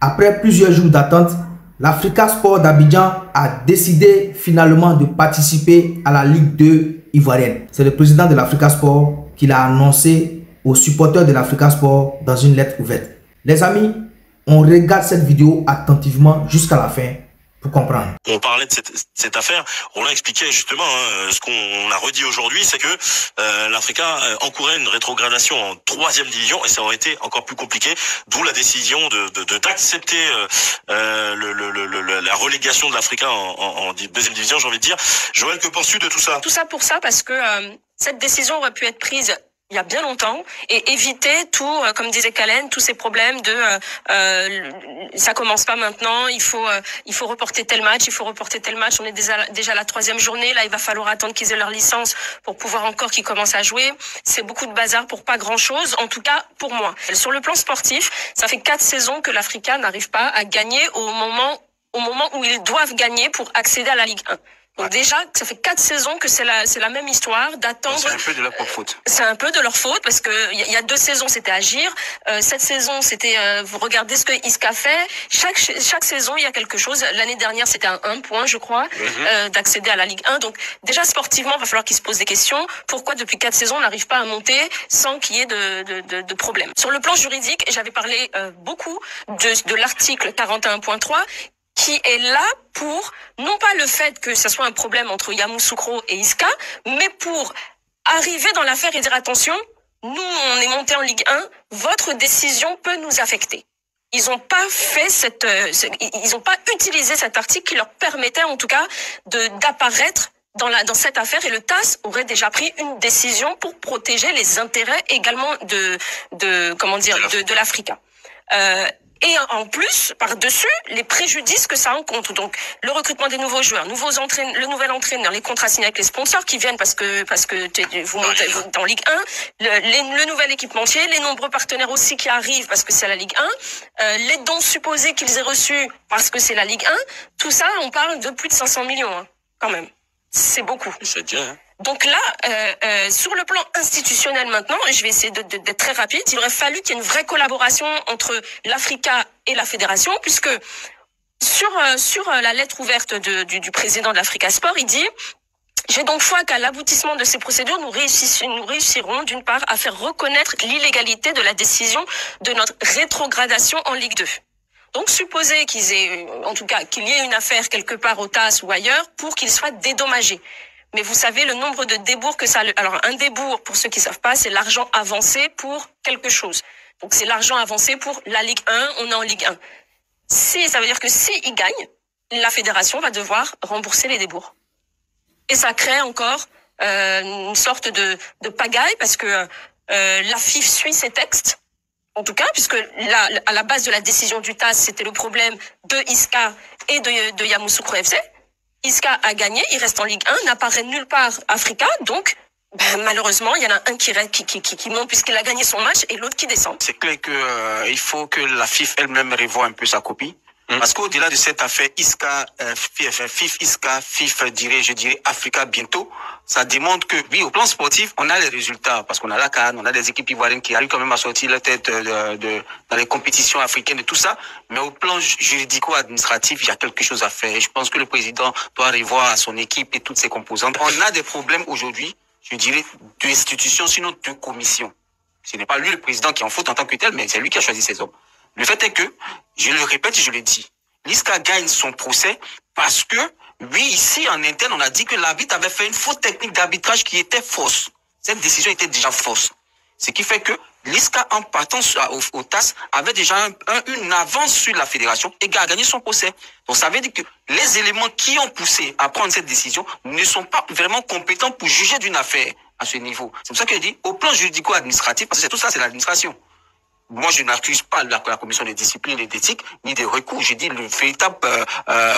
Après plusieurs jours d'attente, l'Africa Sport d'Abidjan a décidé finalement de participer à la Ligue 2 ivoirienne. C'est le président de l'Africa Sport qui l'a annoncé aux supporters de l'Africa Sport dans une lettre ouverte. Les amis, on regarde cette vidéo attentivement jusqu'à la fin pour comprendre. On parlait de cette affaire, on l'a expliqué justement, ce qu'on a redit aujourd'hui, c'est que l'Africa encourait une rétrogradation en 3e division et ça aurait été encore plus compliqué, d'où la décision d'accepter la relégation de l'Africa en 2e division, j'ai envie de dire. Joël, que penses-tu de tout ça? Tout ça pour ça, parce que cette décision aurait pu être prise il y a bien longtemps et éviter tout, comme disait Kalen, tous ces problèmes de ça commence pas maintenant, il faut reporter tel match, on est déjà à la 3e journée, là il va falloir attendre qu'ils aient leur licence pour pouvoir encore qu'ils commencent à jouer. C'est beaucoup de bazar pour pas grand chose, en tout cas pour moi. Sur le plan sportif, ça fait 4 saisons que l'Africa n'arrive pas à gagner au moment où ils doivent gagner pour accéder à la Ligue 1. Donc déjà, ça fait 4 saisons que c'est la même histoire d'attendre. C'est un peu de leur propre faute. C'est un peu de leur faute parce que il y a 2 saisons c'était Agir, cette saison c'était vous regardez ce que Isca fait. Chaque saison il y a quelque chose. L'année dernière c'était un point je crois d'accéder à la Ligue 1. Donc déjà sportivement il va falloir qu'ils se posent des questions. Pourquoi depuis 4 saisons on n'arrive pas à monter sans qu'il y ait de problème. Sur le plan juridique, j'avais parlé beaucoup de l'article 41.3 qui est là pour, non pas le fait que ce soit un problème entre Yamoussoukro et Isca, mais pour arriver dans l'affaire et dire attention, nous on est monté en Ligue 1, votre décision peut nous affecter. Ils ont pas fait ils ont pas utilisé cet article qui leur permettait en tout cas d'apparaître dans cette affaire, et le TAS aurait déjà pris une décision pour protéger les intérêts également de l'Africa. Et en plus, par-dessus, les préjudices que ça rencontre. Donc, le recrutement des nouveaux joueurs, le nouvel entraîneur, les contrats signés avec les sponsors qui viennent parce que vous montez en Ligue 1, le nouvel équipementier, les nombreux partenaires aussi qui arrivent parce que c'est la Ligue 1, les dons supposés qu'ils aient reçus parce que c'est la Ligue 1, tout ça, on parle de plus de 500 millions, quand même. C'est beaucoup. C'est déjà, hein. Donc là, sur le plan institutionnel maintenant, je vais essayer d'être très rapide, il aurait fallu qu'il y ait une vraie collaboration entre l'Africa et la fédération, puisque sur la lettre ouverte du président de l'Africa Sport, il dit « J'ai donc foi qu'à l'aboutissement de ces procédures, nous réussirons d'une part à faire reconnaître l'illégalité de la décision de notre rétrogradation en Ligue 2. » Donc, supposer qu'il y ait une affaire quelque part au TAS ou ailleurs pour qu'il soit dédommagé. Mais vous savez le nombre de débours que ça... Alors, un débour, pour ceux qui savent pas, c'est l'argent avancé pour quelque chose. Donc, c'est l'argent avancé pour la Ligue 1, on est en Ligue 1. Ça veut dire que s'il gagne, la fédération va devoir rembourser les débours. Et ça crée encore une sorte de pagaille parce que la FIF suit ses textes. En tout cas, puisque là, à la base de la décision du TAS, c'était le problème de Isca et de Yamoussoukro FC. Isca a gagné, il reste en Ligue 1, n'apparaît nulle part Africa, donc malheureusement, il y en a un qui monte puisqu'il a gagné son match et l'autre qui descend. C'est clair que il faut que la FIF elle-même revoie un peu sa copie. Parce qu'au-delà de cette affaire Isca, FIF dirait Africa bientôt, ça démontre que oui, au plan sportif, on a les résultats parce qu'on a la CAN, on a des équipes ivoiriennes qui arrivent quand même à sortir la tête dans les compétitions africaines et tout ça. Mais au plan juridico-administratif, il y a quelque chose à faire. Et je pense que le président doit revoir son équipe et toutes ses composantes. On a des problèmes aujourd'hui, je dirais, d'institutions, sinon de commissions. Ce n'est pas lui le président qui en faute en tant que tel, mais c'est lui qui a choisi ses hommes. Le fait est que, je le répète et je le dis, l'Isca gagne son procès parce que, oui, ici, en interne, on a dit que l'arbitre avait fait une faute technique d'arbitrage qui était fausse. Cette décision était déjà fausse. Ce qui fait que l'Isca, en partant au TAS, avait déjà une avance sur la fédération et a gagné son procès. Donc, ça veut dire que les éléments qui ont poussé à prendre cette décision ne sont pas vraiment compétents pour juger d'une affaire à ce niveau. C'est pour ça que je dis, au plan juridico-administratif, parce que tout ça, c'est l'administration. Moi, je n'accuse pas la commission de discipline et d'éthique, ni de recours. J'ai dit le véritable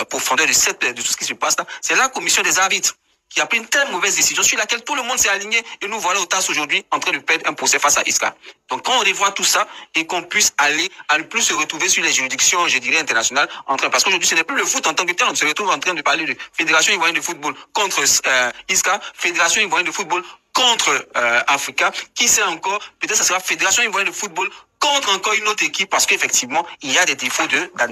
profondeur de tout ce qui se passe là, c'est la commission des arbitres qui a pris une telle mauvaise décision sur laquelle tout le monde s'est aligné et nous voilà au TAS aujourd'hui en train de perdre un procès face à Isca. Donc, quand on revoit tout ça et qu'on puisse aller à ne plus se retrouver sur les juridictions, je dirais, internationales, parce qu'aujourd'hui, ce n'est plus le foot en tant que tel, on se retrouve en train de parler de Fédération ivoirienne de football contre Isca, Fédération ivoirienne de football contre Africa. Qui sait encore, peut-être ça sera Fédération ivoirienne de football contre encore une autre équipe parce qu'effectivement, il y a des défauts d'administration.